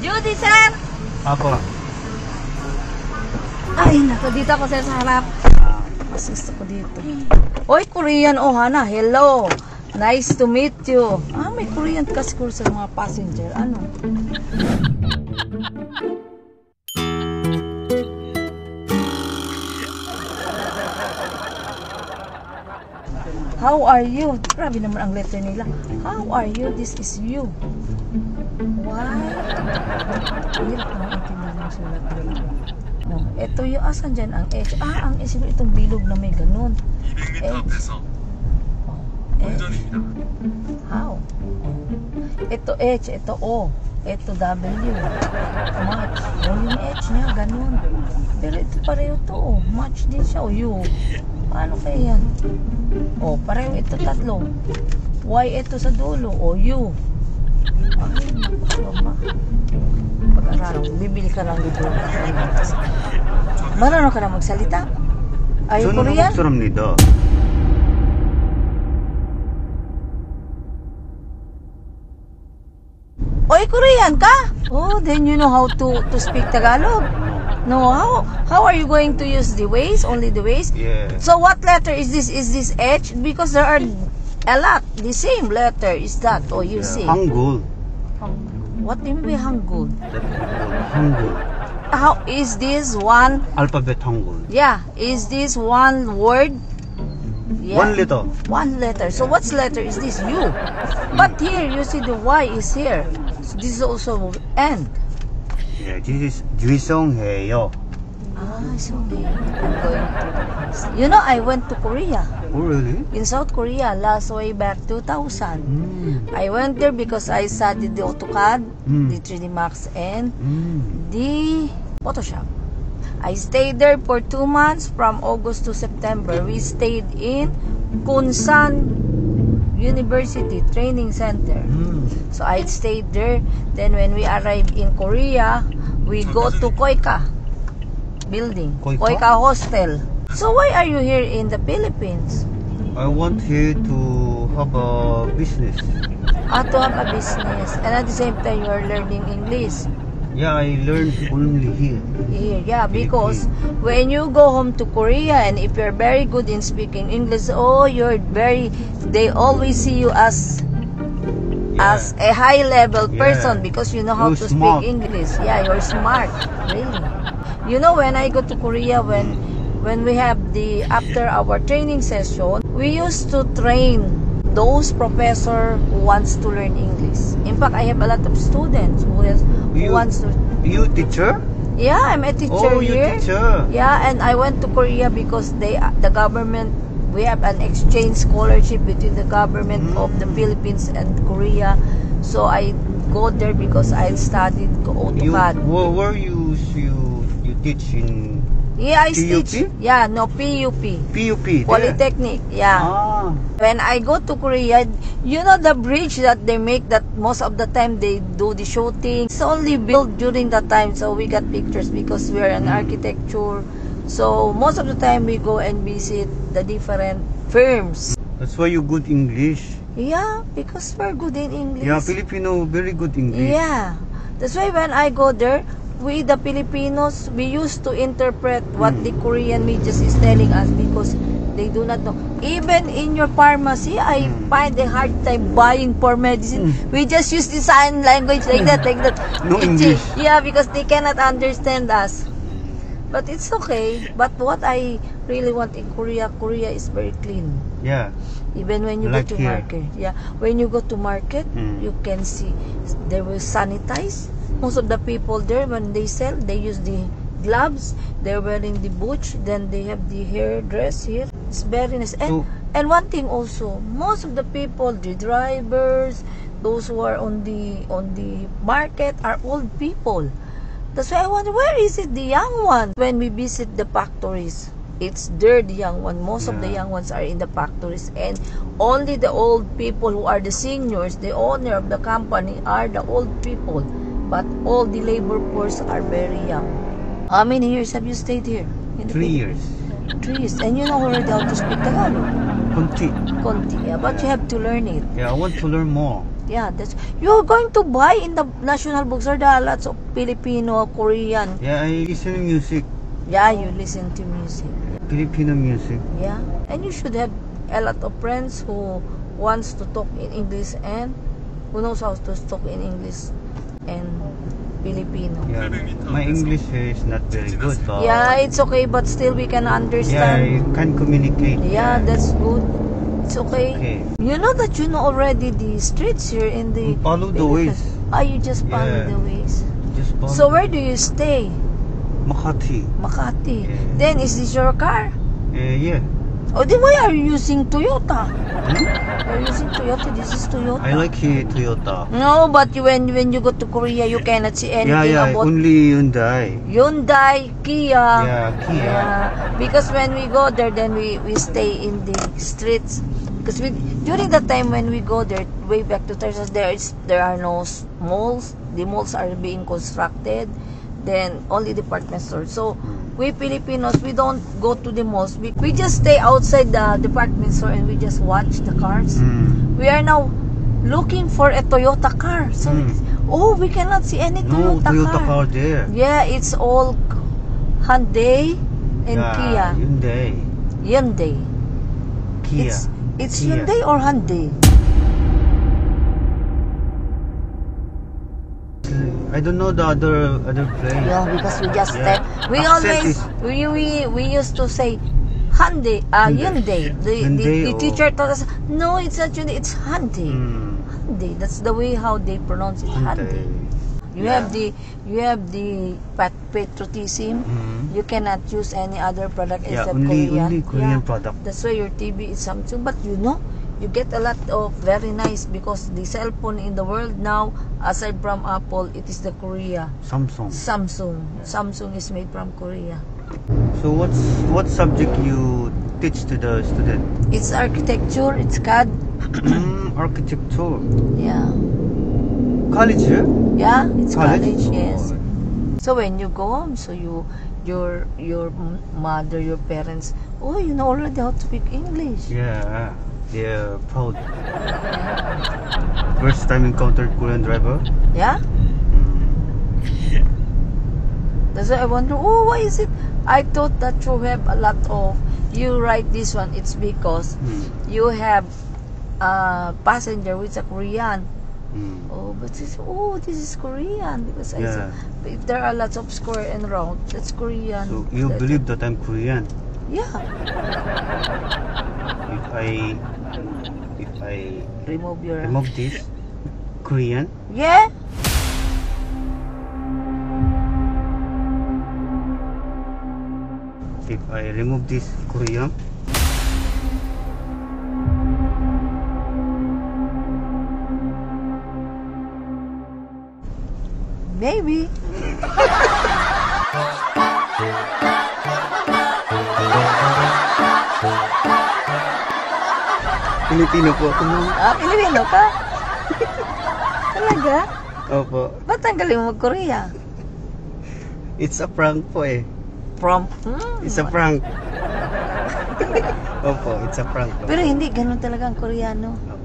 Judy, sir! Apo. Ay, naku, dito ako sir sa harap. Mas gusto ko dito. Oy, Korean, oh, Hana, hello. Nice to meet you. Ah, may Korean ka siguro sa mga passenger. Ano? How are you? Grabe naman ang letter nila. How are you? This is you. Why? Hirap naman intindihan yung sulat nila. Oh, ito yung asan dyan ang H. Ah, ang H siguro itong bilog na may ganun. H. Oh, H. How? Ito H, ito O, ito W. Match. O yung H niya, ganun. Pero ito pareho to, oh. Match din siya, o U. Paano kaya yan? O, pareho ito tatlo. Y ito sa dulo, o U. Ay, mama. Pag-araw, bibili ka ng libro. Marunong ka na magsalita? Ay, Korean? 사람입니다. Oy, Korean ka? Oh, then you know how to speak Tagalog? No, how are you going to use the ways? Only the ways? Yeah. So what letter is this? Is this H? Because there are a lot. The same letter is that. Oh, you see. 한글. What do you mean by Hangul? 한글. How is this one? 알파벳 한글. Yeah, is this one word? Yeah. One letter. One letter. So what's letter is this? U. But here you see the Y is here. So this is also N. Yeah, this is 죄송해요. Ah, so I'm going to. You know, I went to Korea. Oh, really? In South Korea, last way back 2000. I went there because I studied the AutoCAD, the 3D Max, and the Photoshop. I stayed there for 2 months from August to September. We stayed in Kunsan University Training Center. So I stayed there. Then when we arrived in Korea, we go to Koika building, Koika Hostel. So why are you here in the Philippines? I want here to have a business. To have a business. And at the same time, you are learning English. Yeah, I learned only here. Here, yeah, because when you go home to Korea and if you're very good in speaking English, oh, they always see you as a high level person because you know how to smart. speak English. Yeah, you're smart, really. You know, when I go to Korea, when we have after our training session, we used to train those professor who wants to learn English. In fact, I have a lot of students who wants to. You teacher? Yeah, I'm a teacher here. Teacher. Yeah, and I went to Korea because the government, we have an exchange scholarship between the government of the Philippines and Korea. So I go there because I studied AutoCAD. Where you teach in? Yeah, I PUP? teach. Yeah, no, PUP. PUP. Polytechnic, yeah. Ah. When I go to Korea, you know the bridge that they make that most of the time they do the shooting. It's only built during that time, so we got pictures because we're an architecture. So most of the time we go and visit the different firms. That's why you good English. Yeah, because we're good in English. Yeah, Filipino very good English. Yeah, that's why when I go there, we the Filipinos, we used to interpret what the Korean media is telling us because they do not know. Even in your pharmacy, I find a hard time buying for medicine. We just use the sign language like that. No English. Yeah, because they cannot understand us. But it's okay. But what I really want in Korea is very clean. Yeah. Even when you Like go to here. market. Yeah, when you go to market, you can see they will sanitize. Most of the people there, when they sell, they use the gloves. They're wearing the boots. Then they have the hair dress here. It's very nice. And one thing also, most of the people, the drivers, those who are on the market are old people. That's why I wonder, where is it the young ones? When we visit the factories, it's there the young one. Most of the young ones are in the factories, and only the old people who are the seniors, the owner of the company, are the old people. But all the labor force are very young. How many years have you stayed here? 3 years. 3 years. And you know already how to speak Tagalog? Konti. Konti. Yeah, but you have to learn it. Yeah, I want to learn more. Yeah, that's you're going to buy in the National Bookstore. There are lots of Filipino, Korean. Yeah, I listen to music. Yeah, you listen to music. Filipino music. Yeah, and you should have a lot of friends who wants to talk in English and who knows how to talk in English and Filipino. Yeah, my English is not very good, but Yeah, it's okay, but still we can yeah, understand. you can communicate. Yeah, that's good. It's okay. Okay. You know that you know already the streets here in the Follow the ways. Ah, you just follow Yeah. the ways. Just follow. So where do you stay? Makati. Makati. Yeah. Then is this your car? Yeah. Oh, then why are you using Toyota? Hmm? You're using Toyota. This is Toyota. I like Toyota. No, but when you go to Korea, you cannot see anything Yeah, about only Hyundai. Hyundai, Kia. Yeah, Kia. Yeah, because when we go there, then we stay in the streets. Because during the time when we go there, way back to Texas, there are no malls. The malls are being constructed. Then only department stores. So we Filipinos, we don't go to the malls. We just stay outside the department store and we just watch the cars. Mm. We are now looking for a Toyota car. So we cannot see any No Toyota car there. Yeah, it's all Hyundai and Yeah, Kia. Hyundai. Kia. It's Kia. Hyundai or Hyundai? I don't know the other place. Yeah, because we just Yeah. we Accent always we used to say Hyundai. Hyundai. The Hyundai or- teacher told us no, it's not Hyundai. It's Hyundai. Mm. Hyundai. That's the way how they pronounce it. Hyundai. You have the patriotism. Mhm. You cannot use any other product Yeah, except only Korean. Korean Yeah. product. That's why your TV is Samsung. But you know, you get a lot of very nice because the cell phone in the world now, aside from Apple, it is the Korea. Samsung. Samsung. Samsung is made from Korea. So what subject you teach to the student? It's architecture. It's CAD. Architecture. Yeah. College, yeah? Yeah, it's college. Oh. Yes. So when you go home, so your mother, your parents, oh, you know already how to speak English. Yeah, they're proud. First time encountered Korean driver. Yeah. That's why I wonder, oh, why is it? I thought that you have a lot of, you write this one, it's because you have a passenger with a Korean. Oh, but this is Korean because I said, if there are lots of square and round, that's Korean. So you believe that I'm Korean? Yeah. If I Remove this, Korean? Yeah. If I remove this, Korean? Maybe. Filipino po ako, ma'am. Ah, Pilipino ka? Talaga? Opo. Ba't ang galing mo mag-Korea? It's a prank po eh. It's a prank. Opo, it's a prank po. Pero hindi, ganun talaga ang Koreano. Opo.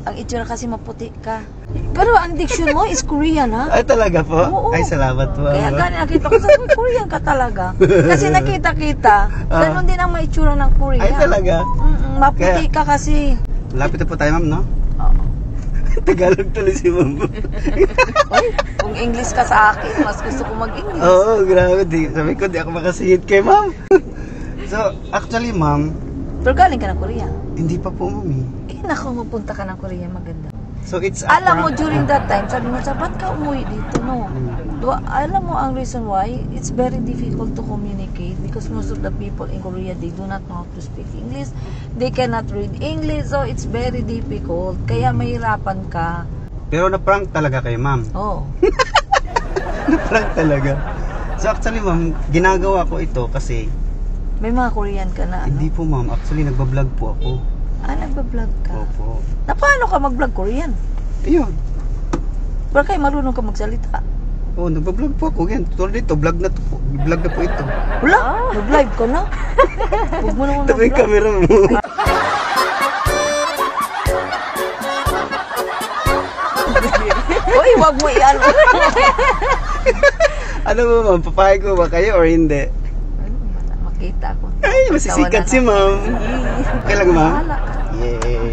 Ang itsura kasi maputi ka. Pero ang diction mo is Korean, ha? Ay, talaga po? Oo. Ay, salamat po. Kaya ma'am. gano'n nakita ko sa Korean ka talaga. Kasi nakita-kita, ganun din ang maitsura ng Korea. Ay, talaga? Maputi ka kasi. Lapit na po tayo, ma'am, no? Oo. Tagalog tuloy si ma'am. Uy, kung English ka sa akin, mas gusto ko mag-English. Oo, grabe. Sabi ko, di ako makasingit kay ma'am. So, actually, ma'am, Pero galing ka ng Korea. hindi pa po, ma'am eh. Eh, naku, mapunta ka ng Korea, maganda. So, it's a Alam mo, prank. during that time, sabi mo, ba't ka umuwi dito, no? Alam mo ang reason why? It's very difficult to communicate because most of the people in Korea, they do not know how to speak English. They cannot read English, so it's very difficult. Kaya mahirapan ka. Pero na-prank talaga kay ma'am. Oh. Na-prank talaga. So, actually, ma'am, ginagawa ko ito kasi May mga Korean ka na, ano? hindi po, ma'am. Actually, nagbablog po ako. Ah, nagbablog ka. Opo. Na paano ka mag-vlog Korean? Ayun. Pero kayo marunong ka magsalita. Oh, nagbablog po ako. Yan, tulad dito, vlog na to po. Vlog na po ito. Wala, nag-live ka na. Huwag mo naman Ito yung mag-vlog. camera mo. wag mo iyan. Ano mo ma'am, papayag mo ba kayo or hindi? Makita ko. Ay, masisikat si ma'am. Okay lang ma'am? Bahala ka. Yay.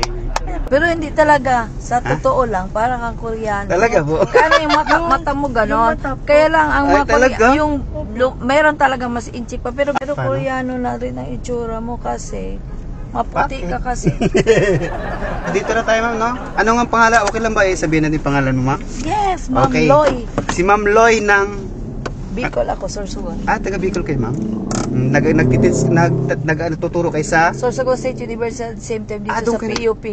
Pero hindi talaga, sa totoo lang, parang kang Koreano. Talaga po? Kaya yung mata mo ganon. Kaya lang ang Ay, mga talaga? mayroon talaga mas inchi pa. Pero Paano? Koreano na rin ang itsura mo kasi maputi ka kasi. Dito na tayo ma'am, no? Ano nga pangalan? Okay lang ba sabihin natin pangalan mo ma'am? Yes, Ma'am Okay. Loy. Si Ma'am Loy ng... Bicol ako, Sorsogon. taga Bicol kayo ma'am? Nagtuturo kayo sa... Sorsogon State University, same time dito doon sa kayo- PUP.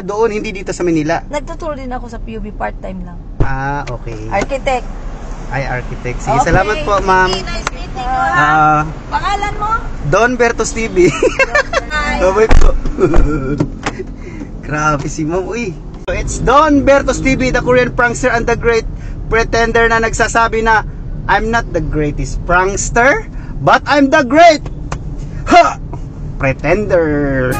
doon, hindi dito sa Manila. Nagtuturo din ako sa PUP part-time lang. Okay. Architect. Ay, architect. Sige, Okay. salamat po ma'am. Okay, nice meeting you, ha? Pangalan mo? Don Bertos TV. Hi. Bye po. Grabe si ma'am, uy. So, it's Don Bertos TV, the Korean prankster and the great pretender na nagsasabi na I'm not the greatest prankster, but I'm the great pretender.